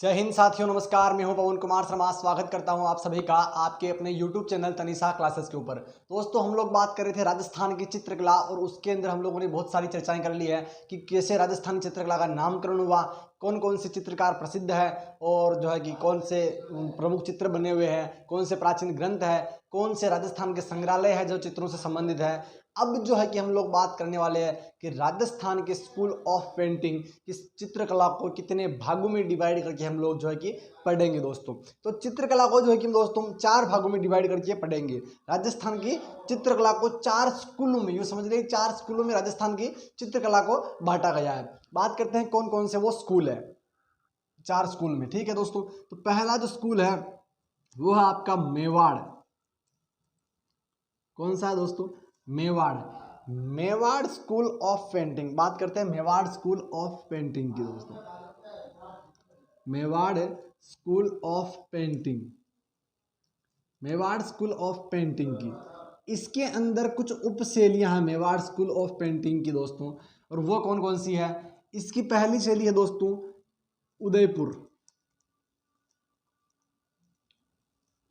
जय हिंद साथियों, नमस्कार। मैं हूं पवन कुमार शर्मा। स्वागत करता हूं आप सभी का आपके अपने YouTube चैनल तनिषा क्लासेस के ऊपर। दोस्तों, हम लोग बात कर रहे थे राजस्थान की चित्रकला और उसके अंदर हम लोगों ने बहुत सारी चर्चाएं कर ली है कि कैसे राजस्थानी चित्रकला का नामकरण हुआ, कौन कौन से चित्रकार प्रसिद्ध है और जो है कि कौन से प्रमुख चित्र बने हुए हैं, कौन से प्राचीन ग्रंथ है, कौन से राजस्थान के संग्रहालय है जो चित्रों से संबंधित है। अब जो है कि हम लोग बात करने वाले हैं कि राजस्थान के स्कूल ऑफ पेंटिंग की चित्रकला को कितने भागों में डिवाइड करके हम लोग जो है कि पढ़ेंगे दोस्तों। तो चित्रकला को जो है कि दोस्तों 4 भागों में डिवाइड करके पढ़ेंगे। राजस्थान की चित्रकला को 4 स्कूलों में, यूँ समझ लीजिए 4 स्कूलों में राजस्थान की चित्रकला को बांटा गया है। बात करते हैं कौन कौन से वो स्कूल है 4 स्कूल में। ठीक है दोस्तों, तो पहला जो स्कूल है वो है आपका मेवाड़। कौन सा है दोस्तों? Mewar. Mewar school of painting. बात करते हैं मेवाड़ स्कूल ऑफ पेंटिंग की दोस्तों। Mewar school of painting, Mewar school of painting की इसके अंदर कुछ उपशैलियां हैं मेवाड़ स्कूल ऑफ पेंटिंग की दोस्तों। और वो कौन कौन सी है? इसकी पहली शैली है दोस्तों उदयपुर।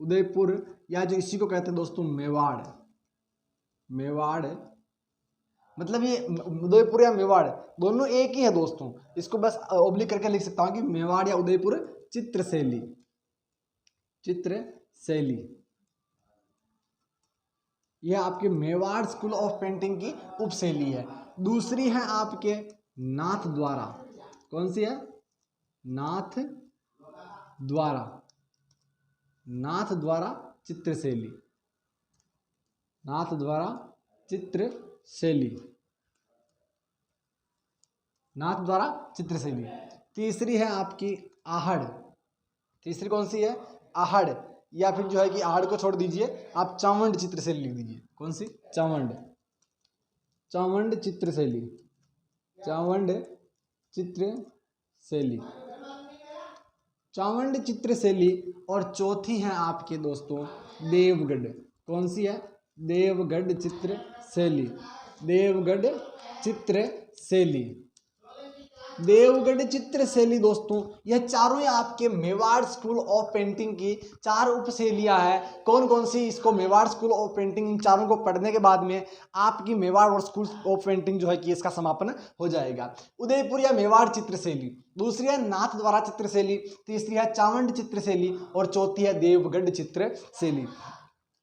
उदयपुर या जो इसी को कहते हैं दोस्तों मेवाड़। मेवाड़ मतलब ये उदयपुर या मेवाड़ दोनों एक ही है दोस्तों। इसको बस ओब्लिक करके लिख सकता हूं कि मेवाड़ या उदयपुर चित्रशैली। चित्रशैली यह आपके मेवाड़ स्कूल ऑफ पेंटिंग की उपशैली है। दूसरी है आपके नाथ द्वारा। कौन सी है? नाथ द्वारा। नाथ द्वारा चित्रशैली। नाथ द्वारा चित्रशैली। नाथ द्वारा चित्रशैली। तीसरी है आपकी आहड़। तीसरी कौन सी है? आहड़, या फिर जो है कि आहड़ को छोड़ दीजिए, आप चावंड चित्रशैली लिख दीजिए। कौन सी? चावंड। चावंड चित्रशैली। चावंड चित्रशैली। चावंड चित्रशैली। और चौथी है आपके दोस्तों देवगढ़। कौन सी है? देवगढ़ चित्रशैली। देवगढ़ चित्रशैली। देवगढ़ चित्रशैली दोस्तों, यह चारों ही आपके मेवाड़ स्कूल ऑफ पेंटिंग की 4 उपशैलियां हैं। कौन कौन सी? इसको मेवाड़ स्कूल ऑफ पेंटिंग, इन चारों को पढ़ने के बाद में आपकी मेवाड़ और स्कूल ऑफ पेंटिंग जो है कि इसका समापन हो जाएगा। उदयपुर या मेवाड़ चित्रशैली, दूसरी है नाथ द्वारा चित्रशैली, तीसरी है चावंड चित्रशैली और चौथी है देवगढ़ चित्रशैली।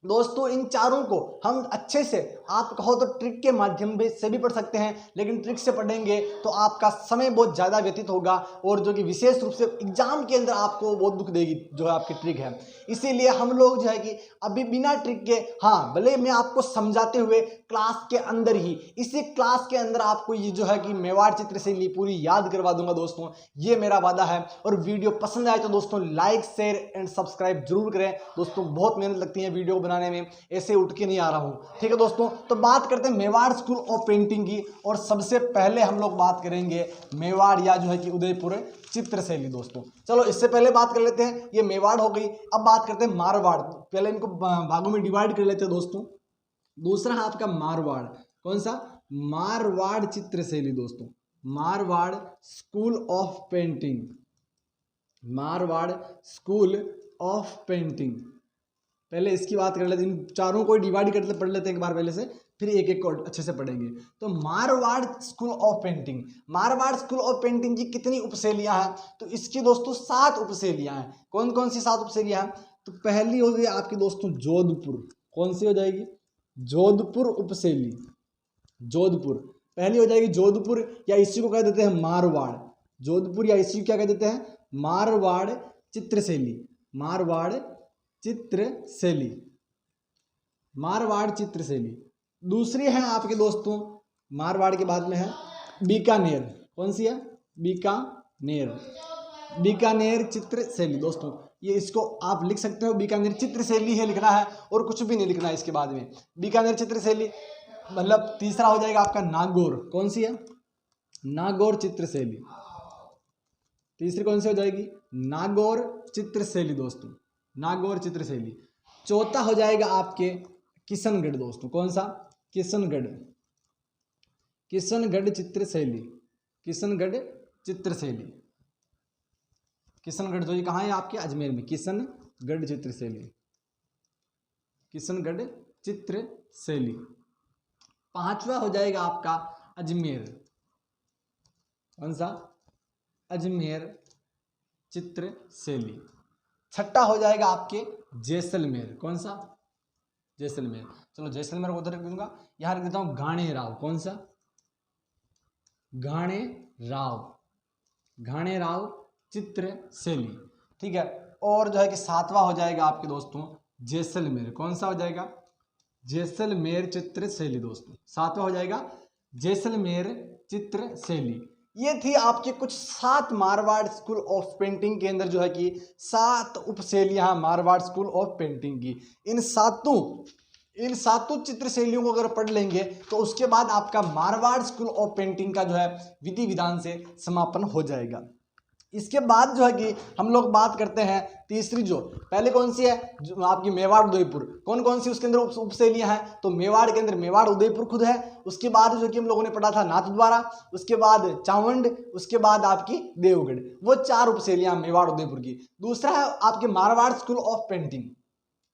दोस्तों, इन चारों को हम अच्छे से, आप कहो तो ट्रिक के माध्यम से भी पढ़ सकते हैं, लेकिन ट्रिक से पढ़ेंगे तो आपका समय बहुत ज़्यादा व्यतीत होगा और जो कि विशेष रूप से एग्जाम के अंदर आपको बहुत दुख देगी जो है आपकी ट्रिक है। इसीलिए हम लोग जो है कि अभी बिना ट्रिक के, हाँ भले मैं आपको समझाते हुए क्लास के अंदर ही, इसी क्लास के अंदर आपको ये जो है कि मेवाड़ चित्रशैली पूरी याद करवा दूंगा दोस्तों, ये मेरा वादा है। और वीडियो पसंद आए तो दोस्तों लाइक शेयर एंड सब्सक्राइब जरूर करें दोस्तों। बहुत मेहनत लगती है वीडियो बनाने में, ऐसे उठ के नहीं आ रहा हूं। ठीक है दोस्तों, तो बात करते हैं मेवाड़ स्कूल ऑफ पेंटिंग की। और सबसे पहले हम लोग बात करेंगे मेवाड़ या जो है कि उदयपुर चित्रशैली दोस्तों। चलो इससे पहले बात कर लेते हैं, ये मेवाड़ हो गई। अब बात करते हैं मारवाड़। पहले इनको भागों में डिवाइड कर लेते हैं दोस्तों। दूसरा है आपका मारवाड़। कौन सा? मारवाड़ चित्रशैली दोस्तों। Marwar school of painting. Marwar school of painting. पहले इसकी बात कर लेते हैं, इन चारों को डिवाइड करते पढ़ लेते हैं एक बार पहले से, फिर एक एक को अच्छे से पढ़ेंगे। तो Marwar school of painting, Marwar school of painting की कितनी उपशैलियां हैं? तो इसकी दोस्तों 7 उपशैलियां हैं। कौन कौन सी 7 उपशैलियां हैं? तो पहली हो गई आपकी दोस्तों जोधपुर। कौन सी हो जाएगी? जोधपुर उपशैली। जोधपुर पहली हो जाएगी, जोधपुर, या इसी को कह देते हैं मारवाड़। जोधपुर या इसी को क्या कह देते हैं? मारवाड़ चित्रशैली। मारवाड़ चित्रशैली। मारवाड़ चित्रशैली। दूसरी है आपके दोस्तों, मारवाड़ के बाद में है बीकानेर। कौन सी है? बीकानेर। बीकानेर चित्रशैली दोस्तों, ये इसको आप लिख सकते हो, बीकानेर चित्रशैली है लिखना है और कुछ भी नहीं लिखना है इसके बाद में। बीकानेर चित्रशैली मतलब तीसरा हो जाएगा आपका नागौर। कौन सी है? नागौर चित्रशैली। तीसरी कौन सी हो जाएगी? नागौर चित्रशैली दोस्तों। नागौर चित्रशैली। चौथा हो जाएगा आपके किशनगढ़ दोस्तों। कौन सा? किशनगढ़। किशनगढ़ चित्रशैली। किशनगढ़ चित्रशैली। किशनगढ़ जो ये कहाँ है आपके अजमेर में, किशनगढ़ चित्रशैली, किशनगढ़ चित्रशैली। पांचवा हो जाएगा आपका अजमेर, कौन सा, अजमेर चित्रशैली। छठा हो जाएगा आपके जैसलमेर, कौन सा, जैसलमेर। चलो जैसलमेर को उधर रख दूंगा, यहां रख देता हूं घाणेराव, कौन सा, घाणेराव, घाणेराव चित्रशैली, ठीक है। और जो है कि सातवां हो जाएगा आपके दोस्तों जैसलमेर, कौन सा हो जाएगा, जैसलमेर चित्रशैली दोस्तों, सातवां हो जाएगा जैसलमेर चित्रशैली। ये थी आपके कुछ 7 मारवाड़ स्कूल ऑफ पेंटिंग के अंदर जो है कि 7 उपशैलियां मारवाड़ स्कूल ऑफ पेंटिंग की। इन सातों चित्रशैलियों को अगर पढ़ लेंगे तो उसके बाद आपका मारवाड़ स्कूल ऑफ पेंटिंग का जो है विधि विधान से समापन हो जाएगा। इसके बाद जो है कि हम लोग बात करते हैं तीसरी, जो पहले कौन सी है, जो आपकी मेवाड़ उदयपुर, कौन कौन सी उसके अंदर उपशैलियां हैं, तो मेवाड़ के अंदर मेवाड़ उदयपुर खुद है। उसके बाद जो कि हम लोगों ने पढ़ा था नाथद्वारा, उसके बाद चावंड, उसके बाद आपकी देवगढ़, वो 4 उपशैलियां मेवाड़ उदयपुर की। दूसरा है आपके मारवाड़ स्कूल ऑफ पेंटिंग,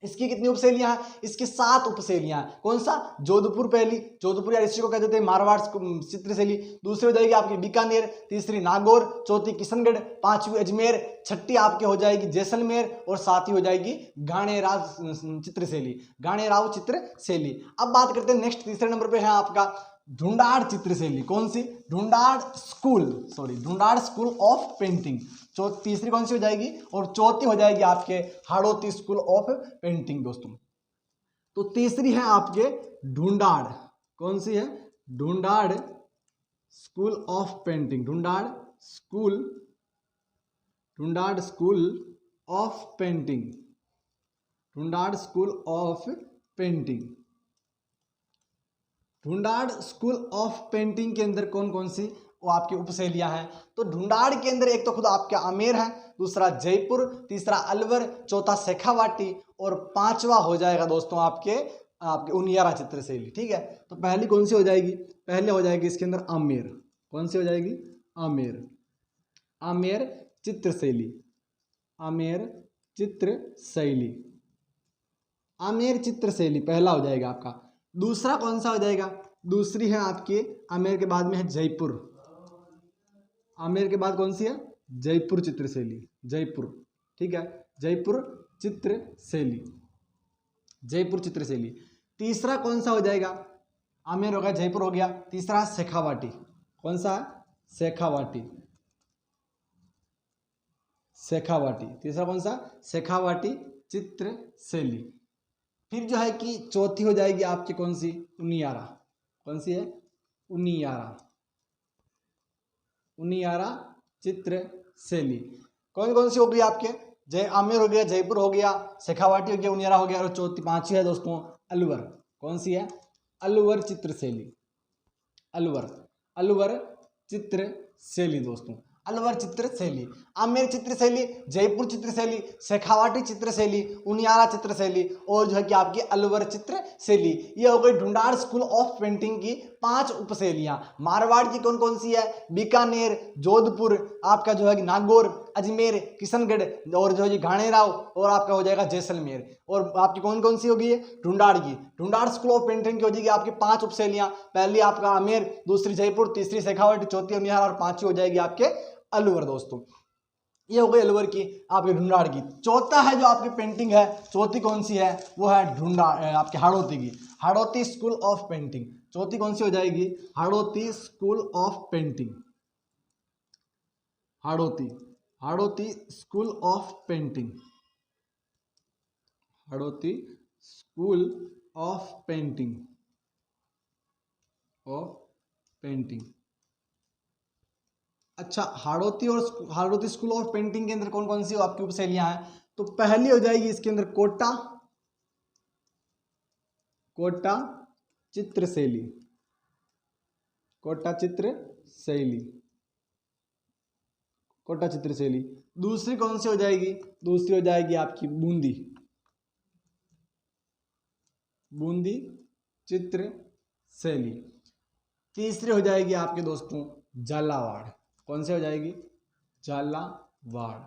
इसकी कितनी उपशैलियां हैं, इसकी 7 उपशैलियां। कौन सा, जोधपुर पहली, जोधपुर या इसी को कहते थे मारवाड़ चित्रशैली। दूसरी हो जाएगी आपकी बीकानेर, तीसरी नागौर, चौथी किशनगढ़, पांचवी अजमेर, छठी आपके हो जाएगी जैसलमेर और सातवीं हो जाएगी घाणेराव चित्रशैली, घाणेराव चित्रशैली। अब बात करते हैं नेक्स्ट, तीसरे नंबर पे है आपका ढूंढाड़ चित्रशैली, कौन सी, ढूंढाड़ स्कूल ऑफ पेंटिंग। तीसरी कौन सी हो जाएगी, और चौथी हो जाएगी आपके हाड़ौती स्कूल ऑफ पेंटिंग दोस्तों। तो तीसरी है आपके ढूंढाड़, कौन सी है, Dhundhar school of painting, Dhundhar school of painting, Dhundhar school of painting. Dhundhar school of painting के अंदर कौन कौन सी वो आपकी उपशैलियां हैं, तो ढूंढाड़ के अंदर एक तो खुद आपका आमेर है, दूसरा जयपुर, तीसरा अलवर, चौथा शेखावाटी और पांचवा हो जाएगा दोस्तों आपके उनियारा चित्रशैली, ठीक है। तो पहली कौन सी हो जाएगी, पहले हो जाएगी इसके अंदर आमेर, कौन सी हो जाएगी, आमेर चित्रशैली, आमेर चित्रशैली पहला हो जाएगा आपका। दूसरा कौन सा हो जाएगा, दूसरी है आपके आमेर के बाद में है जयपुर, आमेर के बाद कौन सी है, जयपुर चित्रशैली, जयपुर, ठीक है, जयपुर चित्रशैली। तीसरा कौन सा हो जाएगा, आमेर हो गया, जयपुर हो गया, तीसरा शेखावाटी, कौन सा है, शेखावाटी, तीसरा कौन सा, शेखावाटी चित्रशैली। फिर जो है कि चौथी हो जाएगी आपकी कौन सी, उनियारा, कौन सी है, उनियारा चित्रशैली। कौन कौन सी हो गई आपके, आमेर हो गया, जयपुर हो गया, शेखावाटी हो गया, उनियारा हो गया, और चौथी पांचवी है दोस्तों अलवर, कौन सी है, अलवर चित्रशैली, अलवर चित्रशैली दोस्तों, अलवर चित्रशैली, आमेर चित्रशैली, जयपुर चित्रशैली, शेखावाटी चित्रशैली, उनियारा चित्रशैली और जो है कि आपकी अलवर चित्रशैली। ये हो गई ढूंढाड़ स्कूल ऑफ पेंटिंग की 5 उपशैलियां। मारवाड़ की कौन कौन सी है, बीकानेर, जोधपुर, आपका जो है कि नागौर, अजमेर, किशनगढ़ और जो है घाणेराव और आपका हो जाएगा जैसलमेर। और आपकी कौन कौन सी होगी, ढूंढाड़ की, ढूंढाड़ स्कूल ऑफ पेंटिंग की हो जाएगी आपकी 5 उपशैलियां। पहली आपका आमेर, दूसरी जयपुर, तीसरी शेखावाटी, चौथी उनियारा और पांचवी हो जाएगी आपके अलवर दोस्तों। ये हो गई अलवर की आपके ढूंढाड़ की। चौथा है जो आपकी पेंटिंग है, चौथी कौन सी है, वो है ढूंढाड़ आपके हाड़ौती की, हाड़ौती स्कूल ऑफ पेंटिंग। चौथी कौन सी हो जाएगी, Hadoti school of painting, Hadoti school of painting, Hadoti school of painting, अच्छा, हाड़ौती स्कूल ऑफ पेंटिंग के अंदर कौन कौन सी आपकी उपशैलियां हैं, तो पहली हो जाएगी इसके अंदर कोटा चित्रशैली, दूसरी कौन सी हो जाएगी, दूसरी हो जाएगी आपकी बूंदी चित्रशैली। तीसरी हो जाएगी आपके दोस्तों झालावाड़, कौन सी हो जाएगी, झालावाड़।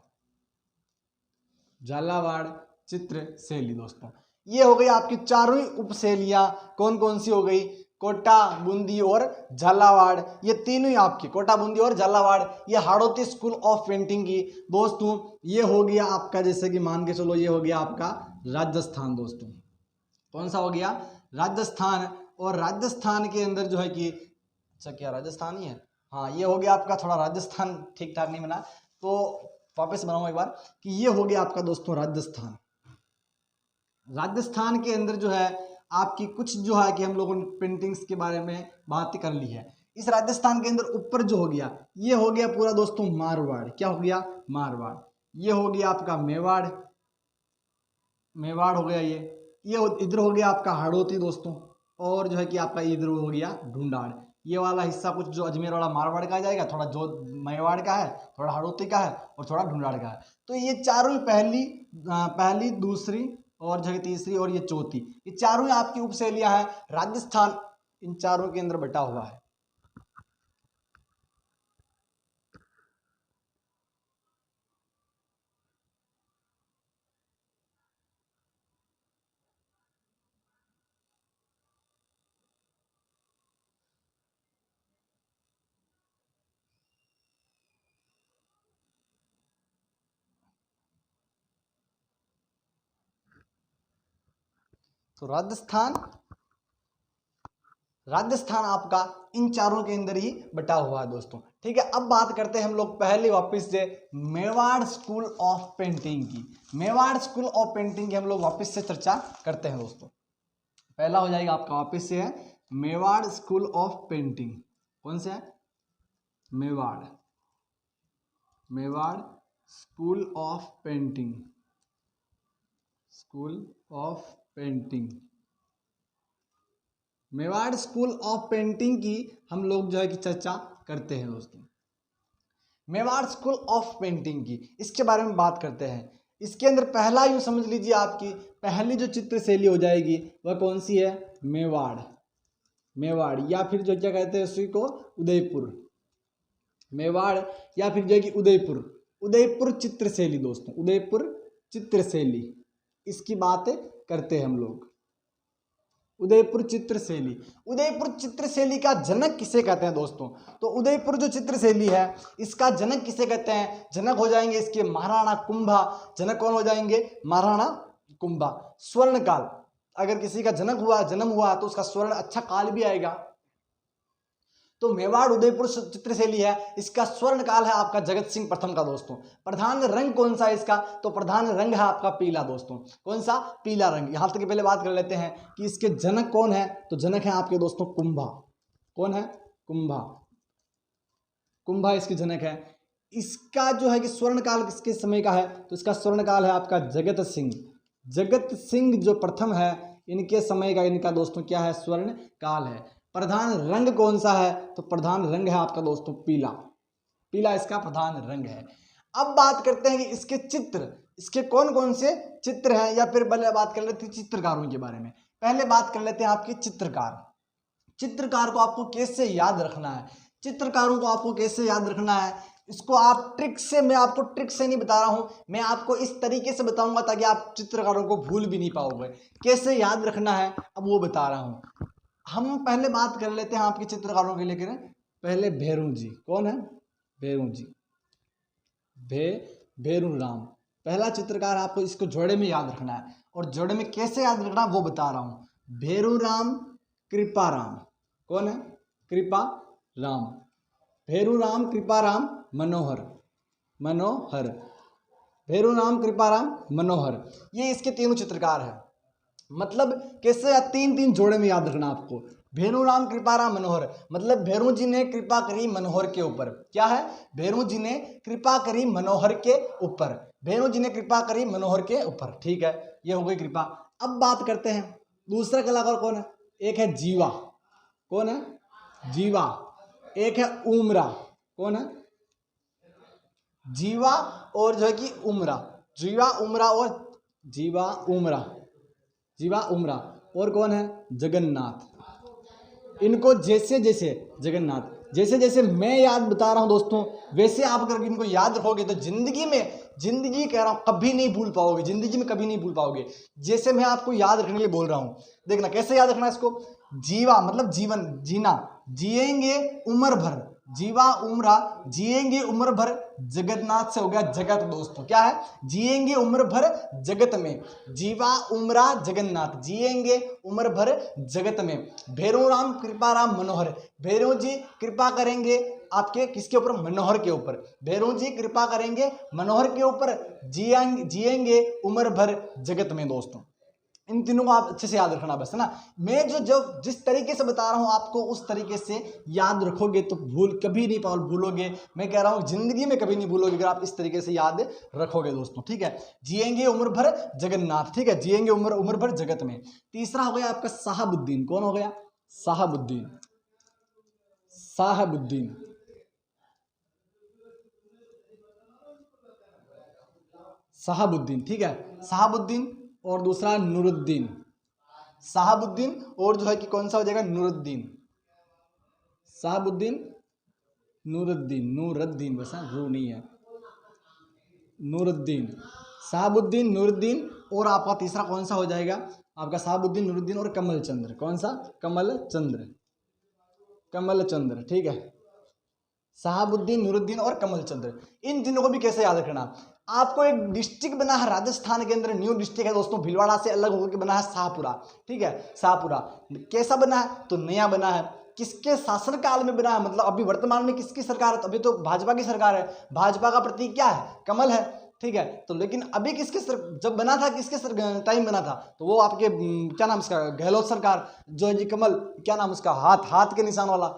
झालावाड़ चित्रशैली दोस्तों। ये हो गई आपकी चारों ही उपशैलियां, कौन कौन सी हो गई, कोटा, बूंदी और झालावाड़। ये तीनों ही आपकी कोटा, बूंदी और झालावाड़, ये हाड़ौती स्कूल ऑफ पेंटिंग की दोस्तों। ये हो गया आपका, जैसे कि मान के चलो, ये हो गया आपका राजस्थान दोस्तों। कौन सा हो गया, राजस्थान। और राजस्थान के अंदर जो है कि, अच्छा क्या राजस्थान ही है, हाँ ये हो गया आपका, थोड़ा राजस्थान ठीक ठाक नहीं बना तो वापस बनाऊंगा एक बार, कि ये हो गया आपका दोस्तों राजस्थान। राजस्थान के अंदर जो है आपकी कुछ जो है कि हम लोगों ने पेंटिंग्स के बारे में बात कर ली है। इस राजस्थान के अंदर ऊपर जो हो गया, ये हो गया पूरा दोस्तों मारवाड़। क्या हो गया, मारवाड़। ये हो गया आपका मेवाड़, मेवाड़ हो गया ये इधर हो गया आपका हाड़ौती दोस्तों। और जो है कि आपका इधर हो गया ढूंढाड़। ये वाला हिस्सा कुछ जो अजमेर वाला मारवाड़ का आ जाएगा, थोड़ा जो मेवाड़ का है, थोड़ा हाड़ौती का है और थोड़ा ढूंढाड़ का है। तो ये चारों ही पहली दूसरी और जो है तीसरी और ये चौथी, ये चारों ही आपकी उपशैलियां हैं। राजस्थान इन चारों के अंदर बटा हुआ है। तो राजस्थान आपका इन चारों के अंदर ही बटा हुआ है दोस्तों। ठीक है, अब बात करते हैं हम लोग पहले वापस से मेवाड़ स्कूल ऑफ पेंटिंग की। मेवाड़ स्कूल ऑफ पेंटिंग की हम लोग वापस से चर्चा करते हैं दोस्तों। पहला हो जाएगा आपका वापस से है मेवाड़ स्कूल ऑफ पेंटिंग। कौन सा है, Mewar, Mewar school of painting, school of painting. Mewar school of painting की हम लोग जो है कि चर्चा करते हैं दोस्तों। मेवाड़ स्कूल ऑफ पेंटिंग की, इसके बारे में बात करते हैं। इसके अंदर पहला यूं समझ लीजिए, आपकी पहली जो चित्र शैली हो जाएगी वह कौन सी है, मेवाड़, मेवाड़ या फिर जो क्या कहते हैं उसी को उदयपुर, मेवाड़ या फिर जो है कि उदयपुर, उदयपुर चित्रशैली दोस्तों, उदयपुर चित्रशैली, इसकी बात करते हैं हम लोग। उदयपुर चित्रशैली, उदयपुर चित्रशैली का जनक किसे कहते हैं दोस्तों, तो उदयपुर जो चित्रशैली है इसका जनक किसे कहते हैं, जनक हो जाएंगे इसके महाराणा कुंभा। जनक कौन हो जाएंगे, महाराणा कुंभा। स्वर्ण काल, अगर किसी का जन्म हुआ तो उसका स्वर्ण अच्छा काल भी आएगा। तो मेवाड़ उदयपुर चित्रशैली है, इसका स्वर्ण काल है आपका जगत सिंह प्रथम का दोस्तों। प्रधान रंग कौन सा है इसका, तो प्रधान रंग है आपका पीला दोस्तों। कौन सा, पीला रंग। यहां तक पहले बात कर लेते हैं कि इसके जनक कौन है, तो जनक है आपके दोस्तों कुंभा। कौन है, कुंभा, कुंभा इसके जनक है। इसका जो है कि स्वर्ण काल किसके समय का है, तो इसका स्वर्ण काल है आपका जगत सिंह, जगत सिंह जो प्रथम है इनके समय का इनका दोस्तों क्या है, स्वर्ण काल है। प्रधान रंग कौन सा है, तो प्रधान रंग है आपका दोस्तों पीला, पीला इसका प्रधान रंग है। अब बात करते हैं कि इसके चित्र, इसके कौन कौन से चित्र हैं, या फिर पहले बात कर लेते हैं चित्रकारों के बारे में। पहले बात कर लेते हैं आपके चित्रकार। चित्रकार को आपको कैसे याद रखना है, चित्रकारों को आपको कैसे याद रखना है, इसको आप ट्रिक से, मैं आपको ट्रिक से नहीं बता रहा हूं, मैं आपको इस तरीके से बताऊंगा ताकि आप चित्रकारों को भूल भी नहीं पाओगे। कैसे याद रखना है अब वो बता रहा हूं। हम पहले बात कर लेते हैं आपके चित्रकारों के लेकर। पहले भैरू जी, कौन है, भैरू जी, भैरू राम पहला चित्रकार। आपको इसको जोड़े में याद रखना है, और जोड़े में कैसे याद रखना वो बता रहा हूं। भैरू राम कृपा राम, कौन है, कृपा राम, भैरू राम कृपा राम मनोहर, मनोहर, भैरू राम कृपा राम मनोहर, ये इसके तीनों चित्रकार हैं। मतलब कैसे, तीन तीन जोड़े में याद रखना आपको। भैरू राम कृपा राम मनोहर, मतलब भैरू जी ने कृपा करी मनोहर के ऊपर। क्या है, भैरू जी ने कृपा करी मनोहर के ऊपर, भैरू जी ने कृपा करी मनोहर के ऊपर। ठीक है, ये हो गई कृपा। अब बात करते हैं दूसरा कलाकार कौन है। एक है जीवा, कौन है, जीवा। एक है उमरा, कौन है, जीवा और जो है कि उमरा, जीवा उमरा और जीवा उमरा, जीवा उमरा। और कौन है, जगन्नाथ। इनको जैसे जैसे जगन्नाथ, जैसे जैसे मैं याद बता रहा हूँ दोस्तों, वैसे आप अगर इनको याद रखोगे तो जिंदगी कह रहा हूँ कभी नहीं भूल पाओगे, जिंदगी में कभी नहीं भूल पाओगे। जैसे मैं आपको याद रखने के लिए बोल रहा हूँ, देखना कैसे याद रखना है इसको। जीवा मतलब जीवन, जीना, जिएंगे उम्र भर, जीवा उम्रा, जिएंगे उम्र भर जगन्नाथ से हो गया जगत दोस्तों। क्या है? जिएंगे उम्र भर जगत में, जीवा उम्रा जगन्नाथ, जिएंगे उम्र भर जगत में। भैरव राम कृपा राम मनोहर, भैरव जी कृपा करेंगे आपके किसके ऊपर? मनोहर के ऊपर। भैरव जी कृपा करेंगे मनोहर के ऊपर, जिएंगे उम्र भर जगत में दोस्तों। इन तीनों को आप अच्छे से याद रखना बस, है ना। मैं जो जिस तरीके से बता रहा हूं आपको उस तरीके से याद रखोगे तो भूल कभी नहीं भूलोगे। मैं कह रहा हूं जिंदगी में कभी नहीं भूलोगे अगर आप इस तरीके से याद रखोगे दोस्तों, ठीक है। जिएंगे उम्र भर जगन्नाथ, ठीक है, जिएंगे उम्र भर जगत में। तीसरा हो गया आपका साहबुद्दीन। कौन हो गया? साहबुद्दीन, साहबुद्दीन, साहबुद्दीन, ठीक है, साहबुद्दीन। और दूसरा नूरुद्दीन, साहबुद्दीन और जो है कि कौन सा हो जाएगा? नूरुद्दीन, साहबुद्दीन, नूरुद्दीन, नूरुद्दीन बस, रू नहीं है, नूरुद्दीन, साहबुद्दीन, नूरुद्दीन। और आपका तीसरा कौन सा हो जाएगा? आपका साहबुद्दीन, नूरुद्दीन और कमल चंद्र। कौन सा? कमल चंद्र, कमल चंद्र, ठीक है। साहबुद्दीन, नूरुद्दीन और कमल चंद्र, इन तीनों को भी कैसे याद रखना? आपको एक डिस्ट्रिक्ट बना है राजस्थान के अंदर, न्यू डिस्ट्रिक्ट है दोस्तों, भीलवाड़ा से अलग होकर बना है शाहपुरा, ठीक है, शाहपुरा। कैसा बना है? तो नया बना है। किसके शासनकाल में बना है? मतलब अभी वर्तमान में किसकी सरकार है? अभी तो भाजपा की सरकार है, भाजपा का प्रतीक क्या है? कमल है, ठीक है। तो लेकिन अभी जब बना था किसके टाइम बना था? तो वो आपके क्या नाम इसका, गहलोत सरकार, जो है जी कमल, क्या नाम उसका, हाथ के निशान वाला,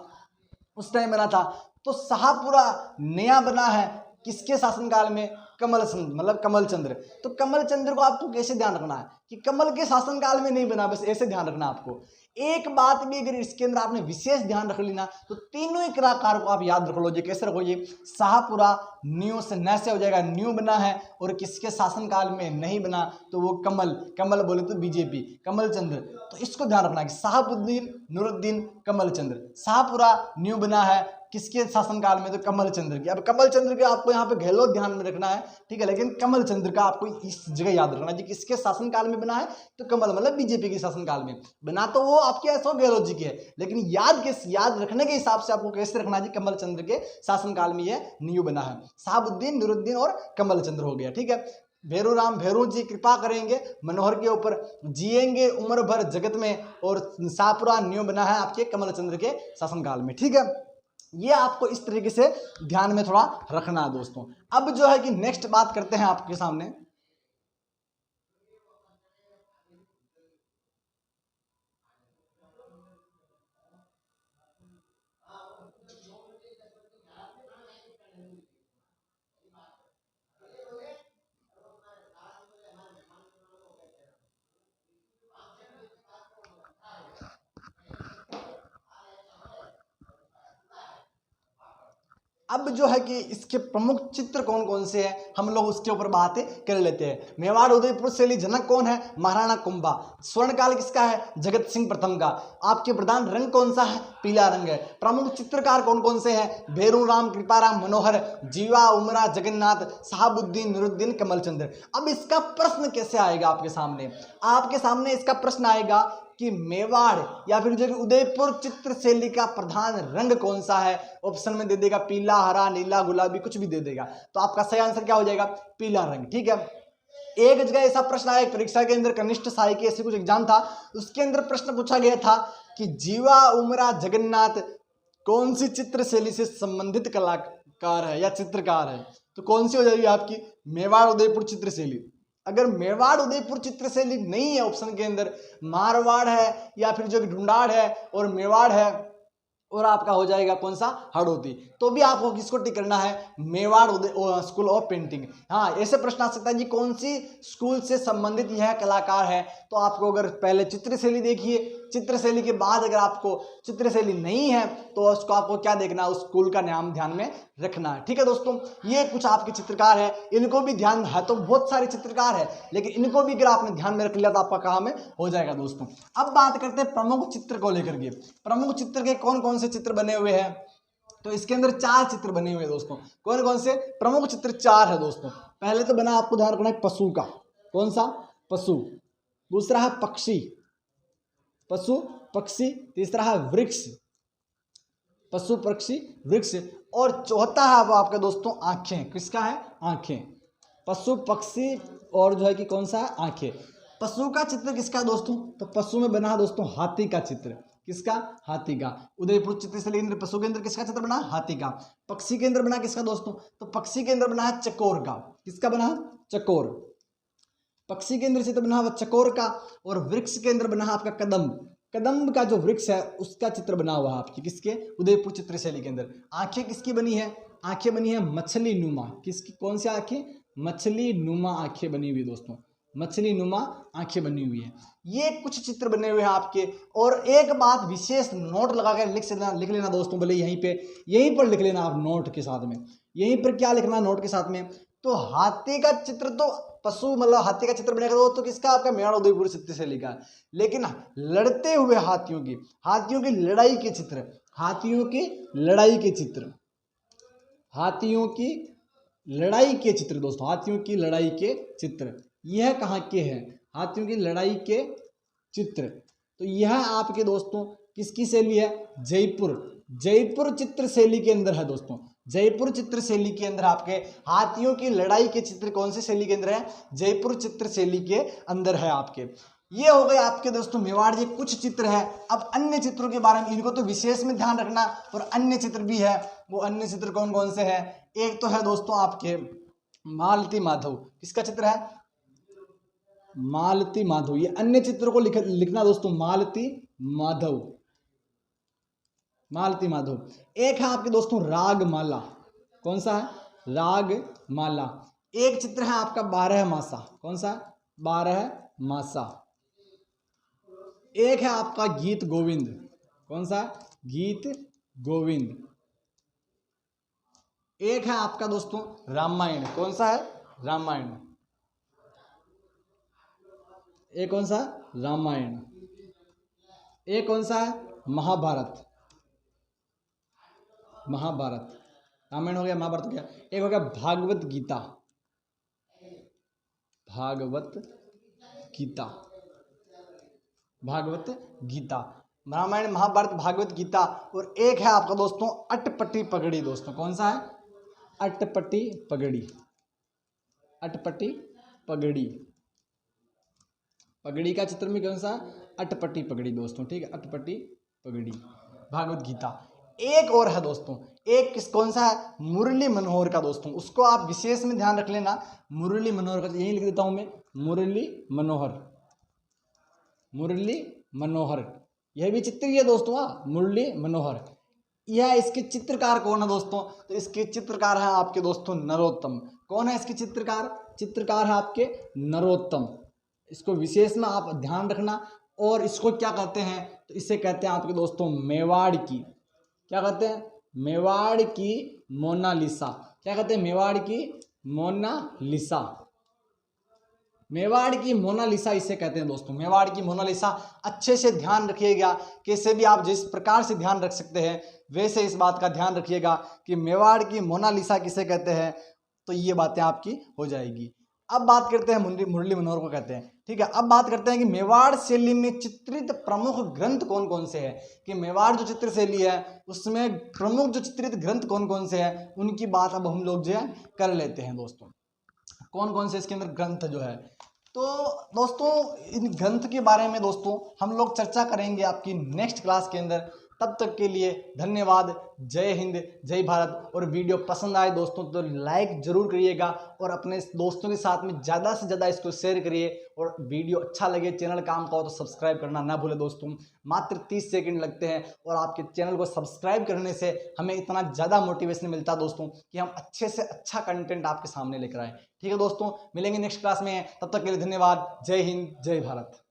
उस टाइम बना था। तो शाहपुरा नया बना है किसके शासनकाल में? कमल चंद्र, मतलब कमल चंद्र। तो कमल चंद्र को आपको कैसे ध्यान रखना है कि कमल के शासनकाल में नहीं बना, बस ऐसे ध्यान रखना आपको। एक बात भी अगर इसके अंदर आपने विशेष ध्यान रख लेना तो तीनों ही कलाकार को आप याद रख लो। जी कैसे रखोगे? शाहपुरा न्यू से न से हो जाएगा, न्यू बना है और किसके शासनकाल में नहीं बना? तो वो कमल बोले तो बीजेपी, कमल चंद्र। तो इसको ध्यान रखना कि साहबुद्दीन, नूरुद्दीन, कमल चंद्र। शाहपुरा न्यू बना है किसके शासनकाल में? तो कमल चंद्र की। अब कमल चंद्र के आपको यहाँ पे गहलोत ध्यान में रखना है, ठीक है, लेकिन कमल चंद्र का आपको इस जगह याद रखना है। किसके शासनकाल में बना है? तो कमल मतलब बीजेपी के शासनकाल में बना। तो वो आपके ऐसा गहलोत जी के है, लेकिन याद रखने के हिसाब से आपको कैसे रखना है जी? कमल चंद्र के शासनकाल में ये न्यू बना है। साहबुद्दीन, नूरुद्दीन और कमल चंद्र हो गया, ठीक है। भैरव जी कृपा करेंगे मनोहर के ऊपर, जिएंगे उम्र भर जगत में, और शाहपुरा न्यू बना है आपके कमल चंद्र के शासनकाल में, ठीक है। ये आपको इस तरीके से ध्यान में थोड़ा रखना है दोस्तों। अब जो है कि नेक्स्ट बात करते हैं आपके सामने, अब जो है कि इसके प्रमुख चित्र कौन कौन से हैं हम लोग उसके ऊपर बात कर लेते हैं। मेवाड़ उदयपुर शैली जनक कौन है? महाराणा कुंभा। स्वर्णकाल किसका है? जगत सिंह प्रथम का। आपके प्रधान रंग कौन सा है? पीला रंग है। प्रमुख चित्रकार कौन कौन से हैं? भैरू राम, कृपाराम, मनोहर, जीवा उमरा, जगन्नाथ, साहबुद्दीन, नूरुद्दीन, कमल चंद्र। अब इसका प्रश्न कैसे आएगा आपके सामने? आपके सामने इसका प्रश्न आएगा कि मेवाड़ या फिर जो उदयपुर चित्र शैली का प्रधान रंग कौन सा है? ऑप्शन में दे देगा पीला, हरा, नीला, गुलाबी, कुछ भी दे देगा। तो आपका सही आंसर क्या हो जाएगा? पीला रंग, ठीक है। एक जगह ऐसा प्रश्न आया परीक्षा के अंदर, कनिष्ठ साई के ऐसे कुछ एग्जाम था, उसके अंदर प्रश्न पूछा गया था कि जीवा उमरा जगन्नाथ कौन सी चित्र शैली से संबंधित कलाकार है या चित्रकार है? तो कौन सी हो जाएगी आपकी? मेवाड़ उदयपुर चित्र शैली। अगर मेवाड़ उदयपुर चित्र शैली नहीं है ऑप्शन के अंदर, मारवाड़ है या फिर जो ढूंढाड़ है और मेवाड़ है और आपका हो जाएगा कौन सा? हड़ौती। तो भी आपको किसको टिक करना है? Mewar school of painting. हाँ, ऐसे प्रश्न आ सकता है जी कौन सी स्कूल से संबंधित यह कलाकार है? तो आपको अगर पहले चित्रशैली देखिए, चित्रशैली के बाद अगर आपको चित्रशैली नहीं है तो उसको आपको क्या देखना है? उस स्कूल का नाम ध्यान में रखना है, ठीक है दोस्तों। ये कुछ आपके चित्रकार है, इनको भी ध्यान है। तो बहुत सारे चित्रकार है, लेकिन इनको भी अगर आपने ध्यान में रख लिया तो आपका काम हो जाएगा दोस्तों। अब बात करते हैं प्रमुख चित्र को लेकर के। प्रमुख चित्र के कौन कौन से चित्र बने हुए हैं? तो इसके अंदर 4 चित्र बने हुए हैं दोस्तों। कौन कौन से? प्रमुख चित्र 4 है दोस्तों। पहले तो बना, आपको ध्यान रखना है, पशु का। कौन सा? पशु। दूसरा है पक्षी, पशु पक्षी। तीसरा है वृक्ष, पशु पक्षी वृक्ष। और चौथा है वो आपका दोस्तों आंखें। किसका है? आंखें। पशु पक्षी और जो है कि कौन सा है? आंखें। पशु का चित्र किसका है दोस्तों? तो पशु में बना है दोस्तों हाथी का चित्र। किसका? हाथी का। उदयपुर चित्र से लेकर पशु के अंदर किसका चित्र बना? हाथी का। पक्षी के अंदर बना किसका दोस्तों? तो पक्षी के अंदर बना है चकोर का। किसका बना? चकोर। पक्षी के अंदर चित्र बना हुआ चकोर का। और वृक्ष के अंदर बना है आपका कदम्ब। कदम्ब का जो वृक्ष है उसका चित्र बना हुआ है आपकी किसके? उदयपुर चित्र शैली के अंदर। आंखें किसकी बनी है? आंखें बनी है मछली नुमा। किसकी? कौन सी आंखें? मछली नुमा आंखें बनी हुई दोस्तों। मछली नुमा आंखें बनी हुई है। ये कुछ चित्र बने हुए हैं आपके। और एक बात विशेष नोट लगा कर लिख लेना दोस्तों, भले यहीं पर लिख लेना आप नोट के साथ में। यहीं पर क्या लिखना नोट के साथ में? तो हाथी का चित्र तो पशु मतलब हाथी का चित्र बनेगा तो किसका? आपका मेवाड़ उदयपुर चित्र से लिखा है। लेकिन लड़ते हुए हाथियों की लड़ाई के चित्र, हाथियों की लड़ाई के चित्र, हाथियों की लड़ाई के चित्र दोस्तों, हाथियों की लड़ाई के चित्र। यह कहाँ के हैं? हाथियों की लड़ाई के चित्र। तो यह आपके दोस्तों किसकी शैली है? जयपुर चित्र शैली के अंदर है दोस्तों। जयपुर चित्र शैली के अंदर आपके हाथियों की लड़ाई के चित्र कौन सी शैली के अंदर है? जयपुर चित्र शैली के अंदर है आपके। ये हो गए आपके दोस्तों मेवाड़ के कुछ चित्र है। अब अन्य चित्रों के बारे में इनको तो विशेष में ध्यान रखना, और अन्य चित्र भी है। वो अन्य चित्र कौन कौन से है? एक तो है दोस्तों आपके मालती माधव। किसका चित्र है? मालती माधव। ये अन्य चित्रों को लिखना दोस्तों, मालती माधव, मालती माधव। एक है आपके दोस्तों रागमाला। कौन सा है? रागमाला। एक चित्र है आपका 12 मासा। कौन सा? 12 मासा। एक है आपका गीत गोविंद। कौन सा? गीत गोविंद। एक है आपका दोस्तों रामायण। कौन सा है? रामायण। एक कौन सा? रामायण। एक कौन सा है? महाभारत। महाभारत। रामायण हो गया, महाभारत हो गया। एक हो गया भागवत गीता। भागवत गीता, भागवत गीता। रामायण, महाभारत, भागवत गीता। और एक है आपका दोस्तों अटपटी पगड़ी दोस्तों। कौन सा है? अटपटी पगड़ी। अटपटी पगड़ी। पगड़ी का चित्र में कौन सा? अटपटी पगड़ी दोस्तों। ठीक है, अटपटी पगड़ी, भागवत गीता। एक और है दोस्तों, एक कौन सा है? मुरली मनोहर का दोस्तों। उसको आप विशेष में ध्यान रख लेना, मुरली मनोहर का। यही लिख देता हूं मैं, मुरली मनोहर। मुरली मनोहर, यह भी चित्र ही है दोस्तों। मुरली मनोहर। यह इसके चित्रकार कौन है दोस्तों? तो इसके चित्रकार है आपके दोस्तों नरोत्तम। कौन है इसके चित्रकार? चित्रकार है आपके नरोत्तम। इसको विशेष में आप ध्यान रखना। और इसको क्या कहते हैं? तो इसे कहते हैं आपके दोस्तों मेवाड़ की, क्या कहते हैं? मेवाड़ की मोनालिसा। क्या कहते हैं? मेवाड़ की मोनालिसा। मेवाड़ की मोनालिसा इसे कहते हैं दोस्तों, मेवाड़ की मोनालिसा। अच्छे से ध्यान रखिएगा। कैसे भी आप जिस प्रकार से ध्यान रख सकते हैं वैसे इस बात का ध्यान रखिएगा कि मेवाड़ की मोनालिसा किसे कहते हैं। तो ये बातें आपकी हो जाएगी। अब बात करते हैं मुरली मनोहर को कहते हैं। ठीक है, अब बात करते हैं कि मेवाड़ शैली में चित्रित प्रमुख ग्रंथ कौन कौन से हैं। कि मेवाड़ जो चित्र शैली है उसमें प्रमुख जो चित्रित ग्रंथ कौन कौन से हैं, उनकी बात अब हम लोग जो है कर लेते हैं दोस्तों। कौन कौन से इसके अंदर ग्रंथ जो है। तो दोस्तों इन ग्रंथ के बारे में दोस्तों हम लोग चर्चा करेंगे आपकी नेक्स्ट क्लास के अंदर। तब तक के लिए धन्यवाद। जय हिंद, जय भारत। और वीडियो पसंद आए दोस्तों तो लाइक जरूर करिएगा, और अपने दोस्तों के साथ में ज़्यादा से ज़्यादा इसको शेयर करिए। और वीडियो अच्छा लगे, चैनल काम का हो तो सब्सक्राइब करना ना भूले दोस्तों। मात्र 30 सेकंड लगते हैं, और आपके चैनल को सब्सक्राइब करने से हमें इतना ज़्यादा मोटिवेशन मिलता है दोस्तों कि हम अच्छे से अच्छा कंटेंट आपके सामने लेकर आए। ठीक है दोस्तों, मिलेंगे नेक्स्ट क्लास में। तब तक के लिए धन्यवाद। जय हिंद, जय भारत।